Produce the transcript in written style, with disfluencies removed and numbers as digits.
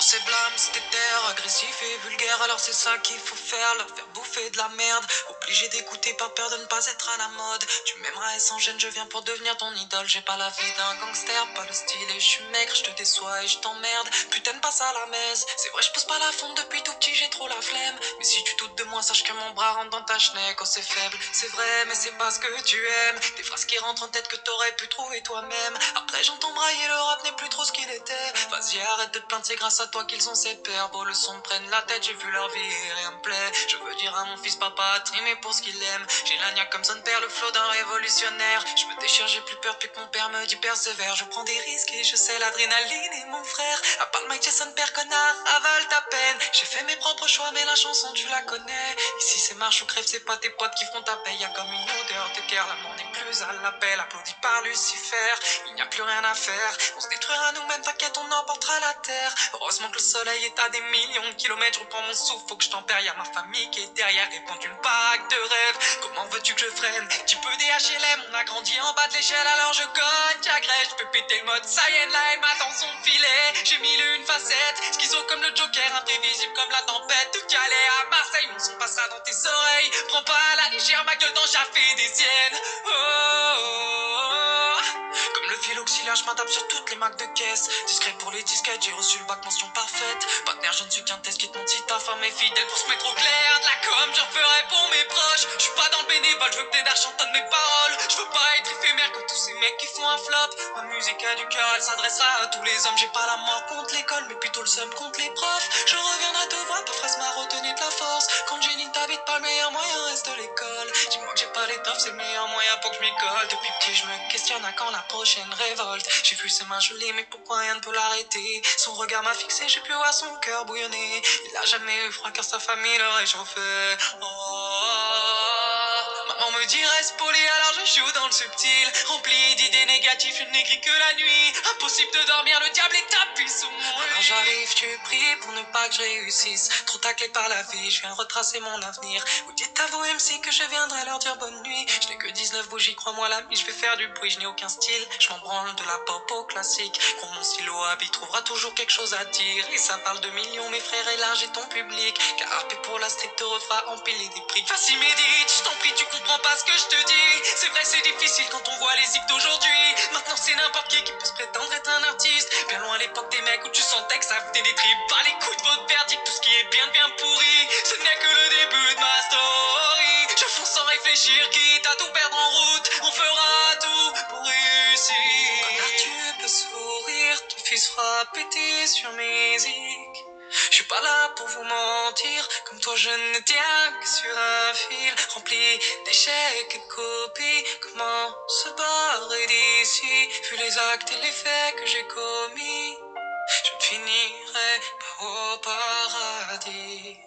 c'est blâme, c'était terre, agressif et vulgaire. Alors c'est ça qu'il faut faire, leur faire bouffer de la merde. Obligé d'écouter par peur de ne pas être à la mode. Tu m'aimeras et sans gêne, je viens pour devenir ton idole. J'ai pas la vie d'un gangster, pas le style et je suis maigre. Je te déçois et je t'emmerde, putain de passe à la messe. C'est vrai, je pousse pas la fonte depuis tout petit, j'ai trop la flemme. Mais si tu doutes de moi, sache que mon bras rentre dans ta schneck. Oh c'est faible, c'est vrai, mais c'est pas ce que tu aimes. Des phrases qui rentrent en tête que t'aurais pu trouver toi-même. Après j'entends brailler, le rap n'est plus trop ce qu'il était. Vas-y arrête de te plaindre, c'est grâce à toi qu'ils ont ces pères. Beau le son me prennent la tête, j'ai vu leur vie et rien me plaît. Je veux dire à mon fils papa, trimé pour ce qu'il aime. J'ai la niaque comme son père, le flot d'un révolutionnaire. Je me déchire, j'ai plus peur depuis que mon père me dit persévère. Je prends des risques et je sais l'adrénaline est mon frère. À part le Mike Jason, père connard, avale ta peine. J'ai fait mes propres choix mais la chanson tu la connais. Ici c'est marche ou crève, c'est pas tes potes qui feront ta paye. Y'a comme une odeur de guerre, l'amour n'est plus à l'appel. Applaudi par Lucifer, il n'y a plus rien à faire. On se détruira nous-mêmes, t'inquiète on emportera la terre. Heureusement que le soleil est à des millions de kilomètres. Je reprends mon souffle, faut que je tempère. Y'a ma famille qui est derrière, répond une Pâques de rêve. Comment veux-tu que je freine? Petit peu des HLM, on a grandi en bas de l'échelle, alors je cogne, j'agresse. Je peux péter le mode Saiyan, là elle m'a dans son filet. J'ai mille et une facettes, schizo comme le Joker, imprévisible comme la tempête. De Calais à Marseille, mon son passera dans tes oreilles. Prends pas à la légère ma gueule dans j'ai fait des siennes. Oh, oh, oh. Comme le fil auxiliaire, je m'adapte sur toutes les marques de caisse. Discret pour les disquettes, j'ai reçu le bac mention parfaite. Partenaire, je ne suis qu'un test qui te montre si ta femme est fidèle. Pour se mettre au clair, de la com, j'en ferai pour mes proches. Je suis pas dans le bénévole, je veux que des dards chantonnes mes paroles. Je veux pas être éphémère comme tous ces mecs qui font un flop. Ma musique a du cœur, elle s'adressera à tous les hommes. J'ai pas la mort contre l'école, mais plutôt le seum contre les profs. Je reviendrai te voir, ta phrase m'a retenu de la force. Quand j'ai dit t'habites pas, le meilleur moyen reste l'école. Dis-moi que j'ai pas l'étoffe, c'est le meilleur moyen pour que je m'y colle. Depuis petit, je me questionne à quand la prochaine révolte. J'ai vu ses mains gelées, mais pourquoi rien ne peut l'arrêter? Son regard m'a fixé, j'ai pu voir son cœur bouillonner. Il a jamais eu froid car sa famille le réchauffait. Oh, maman me dit reste poli, alors je joue dans le subtil. Rempli d'idées négatives, je n'écris que la nuit. Impossible de dormir, le diable est tapis sous mon lit. Alors j'arrive, tu pries pour ne pas que je réussisse. Trop taclé par la vie, je viens retracer mon avenir. Vous dites à vos MC que je viendrai leur dire bonne nuit. Je n'ai que 19 bougies, crois-moi l'ami, je vais faire du bruit. Je n'ai aucun style, je m'en branle de la pop au classique. Quand mon stylo habille trouvera toujours quelque chose à dire. Et ça parle de millions, mes frères, élargis ton public. Car harper pour la street te refera empiler des prix. Vas-y médite, je t'en prie, tu comprends pas ce que je te dis. C'est vrai, c'est difficile quand on voit les zips d'aujourd'hui. Maintenant c'est n'importe qui peut se prétendre être un artiste. Bien loin à l'époque des mecs où tu sentais que ça venait des tripes. Pas les coups de votre verdict, tout ce qui est bien devient pourri. Ce n'est que le début de ma story. Je fonce sans réfléchir, quitte à tout perdre en route. On fera tout pour réussir. Connard, tu peux sourire, ton fils fera péter sur mes zics. Je suis pas là pour vous mentir, comme toi je ne tiens que sur un fil rempli d'échecs et de copies. Comment se barrer d'ici, vu les actes et les faits que j'ai commis? Je ne finirai pas au paradis.